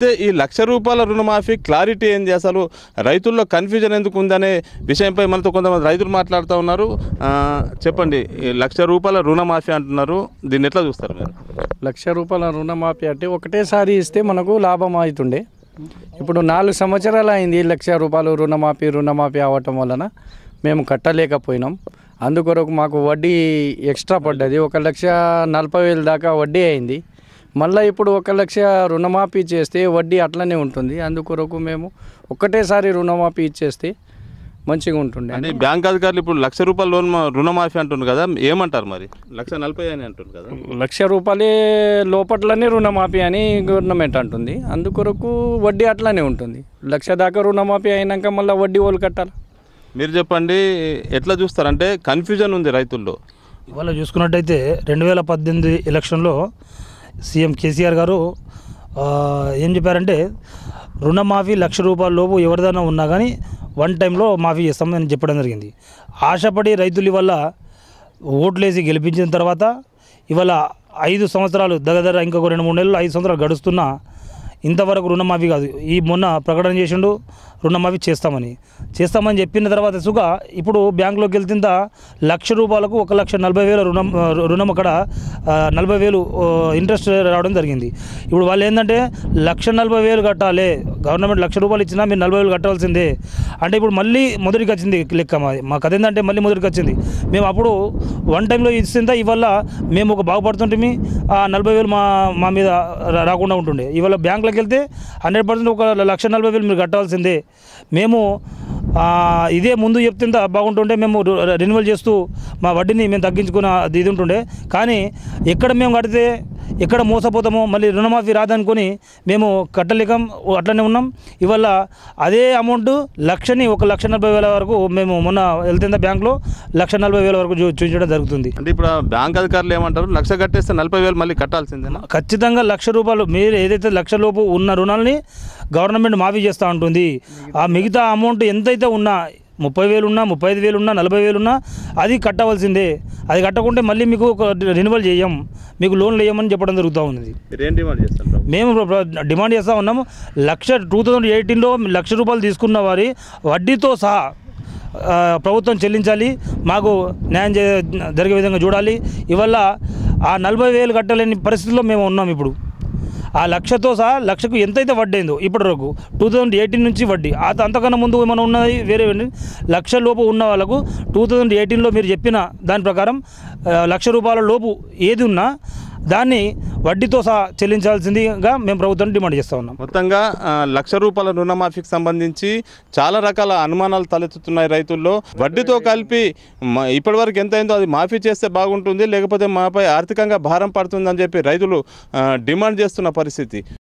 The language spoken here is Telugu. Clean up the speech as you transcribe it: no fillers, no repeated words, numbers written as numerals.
అయితే ఈ ₹1,00,000 రుణమాఫీ క్లారిటీ ఏంది, అసలు రైతుల్లో కన్ఫ్యూజన్ ఎందుకు ఉందనే విషయంపై మనతో కొంతమంది రైతులు మాట్లాడుతూ ఉన్నారు. చెప్పండి, ఈ ₹1,00,000 రుణమాఫీ అంటున్నారు, దీన్ని ఎట్లా చూస్తారు మీరు? ₹1,00,000 రుణమాఫీ అంటే ఒకటేసారి ఇస్తే మనకు లాభం అవుతుండే. ఇప్పుడు 4 సంవత్సరాలు అయింది ₹1,00,000 రుణమాఫీ అవ్వటం వలన మేము కట్టలేకపోయినాం. అందుకొరకు మాకు వడ్డీ ఎక్స్ట్రా పడ్డది. 1,40,000 దాకా వడ్డీ అయింది. మళ్ళీ ఇప్పుడు 1,00,000 రుణమాఫీ చేస్తే వడ్డీ అట్లనే ఉంటుంది. అందుకొరకు మేము ఒక్కటేసారి రుణమాఫీ ఇచ్చేస్తే మంచిగా ఉంటుండే. అంటే బ్యాంక్ అధికారులు ఇప్పుడు ₹1,00,000 లోన్ రుణమాఫీ అంటున్నారు కదా, ఏమంటారు మరి? 1,40,000 అని అంటుంది కదా. ₹1,00,000 లోపట్లనే రుణమాఫీ అని గవర్నమెంట్ అంటుంది. అందుకొరకు వడ్డీ అట్లనే ఉంటుంది. 1,00,000 దాకా రుణమాఫీ అయినాక మళ్ళీ వడ్డీ వాళ్ళు కట్టాలి. మీరు చెప్పండి, ఎట్లా చూస్తారంటే కన్ఫ్యూజన్ ఉంది రైతుల్లో. ఇవాళ చూసుకున్నట్టయితే 2018 ఎలక్షన్లో సీఎం కేసీఆర్ గారు ఏం చెప్పారంటే రుణమాఫీ ₹1,00,000 లోపు ఎవరిదైనా ఉన్నా కానీ 1 టైంలో మాఫీ చేస్తామని చెప్పడం జరిగింది. ఆశపడి రైతులు ఇవాళ ఓట్లేసి గెలిపించిన తర్వాత ఇవాళ 5 సంవత్సరాలు దగ్గర ఇంకొక 2-3 నెలలు 5 సంవత్సరాలు గడుస్తున్నా ఇంతవరకు రుణమాఫీ కాదు. ఈ మొన్న ప్రకటన చేసిండు రుణమాఫీ చేస్తామని చెప్పిన తర్వాత సుగా ఇప్పుడు బ్యాంకులోకి వెళ్తుందా ₹1,00,000కు ₹1,40,000 రుణం అక్కడ 40,000 ఇంట్రెస్ట్ రావడం జరిగింది. ఇప్పుడు వాళ్ళు ఏంటంటే ₹1,40,000 కట్టాలి, గవర్నమెంట్ ₹1,00,000 ఇచ్చినా మీరు 40,000 కట్టాల్సిందే అంటే ఇప్పుడు మళ్ళీ మొదటికి వచ్చింది లెక్క. మాకు అదేంటంటే మళ్ళీ మొదటికి వచ్చింది. మేము అప్పుడు 1 టైంలో ఇస్తుందా ఇవాళ మేము ఒక బాగుపడుతుంటే ఆ 40,000 మా మీద రాకుండా ఉంటుండే. ఇవాళ బ్యాంకులోకి వెళ్తే 100% ఒక ₹1,40,000 మీరు కట్టాల్సిందే. మేము ఇదే ముందు చెప్తుందా బాగుంటుండే, మేము రెన్యువల్ చేస్తూ మా వడ్డీని మేము తగ్గించుకున్న ఇది ఉంటుండే. కానీ ఎక్కడ మేము కడితే ఎక్కడ మోసపోతామో మళ్ళీ రుణమాఫీ రాదనుకొని మేము కట్టలేక అట్లనే ఉన్నాం. ఇవాళ అదే అమౌంట్ లక్షని ₹1,40,000 వరకు మేము మొన్న వెళ్తుందా బ్యాంకులో ₹140,000 వరకు చూపించడం జరుగుతుంది. అంటే ఇప్పుడు బ్యాంక్ అధికారులు ఏమంటారు, 1,00,000 కట్టేస్తే 40,000 మళ్ళీ కట్టాల్సిందేనా? ఖచ్చితంగా ₹1,00,000 మీరు ఏదైతే 1,00,000 లోపు ఉన్న రుణాలని గవర్నమెంట్ మాఫీ చేస్తూ ఉంటుంది. ఆ మిగతా అమౌంట్ ఎంతైతే ఉన్నా 30,000 ఉన్నా 35,000 ఉన్నా 40,000 ఉన్నా అది కట్టవలసిందే. అది కట్టకుంటే మళ్ళీ మీకు రెన్యువల్ చేయం, మీకు లోన్లు వేయమని చెప్పడం జరుగుతూ ఉన్నది. మేము డిమాండ్ చేస్తూ ఉన్నాము. 2018లో ₹1,00,000 తీసుకున్న వారి వడ్డీతో సహా ప్రభుత్వం చెల్లించాలి, మాకు న్యాయం జరిగే విధంగా చూడాలి. ఇవల్ల ఆ 40,000 కట్టలేని పరిస్థితుల్లో మేము ఉన్నాం. ఇప్పుడు ఆ 1,00,000తో సహా 1,00,000కు ఎంతైతే వడ్డీ అయిందో ఇప్పటి వరకు 2018 నుంచి వడ్డీ అంతకన్నా ముందు ఏమైనా ఉన్నది వేరే 1,00,000 లోపు ఉన్న వాళ్ళకు 2018లో మీరు చెప్పిన దాని ప్రకారం ₹1,00,000 లోపు ఏది ఉన్నా దాన్ని వడ్డీతో సహా చెల్లించాల్సిందిగా మేము ప్రభుత్వాన్ని డిమాండ్ చేస్తూ ఉన్నాం. మొత్తంగా ₹1,00,000 రుణమాఫీకి సంబంధించి చాలా రకాల అనుమానాలు తలెత్తుతున్నాయి రైతుల్లో. వడ్డీతో కలిపి ఇప్పటివరకు ఎంత అయిందో అది మాఫీ చేస్తే బాగుంటుంది, లేకపోతే మాపై ఆర్థికంగా భారం పడుతుందని చెప్పి రైతులు డిమాండ్ చేస్తున్న పరిస్థితి.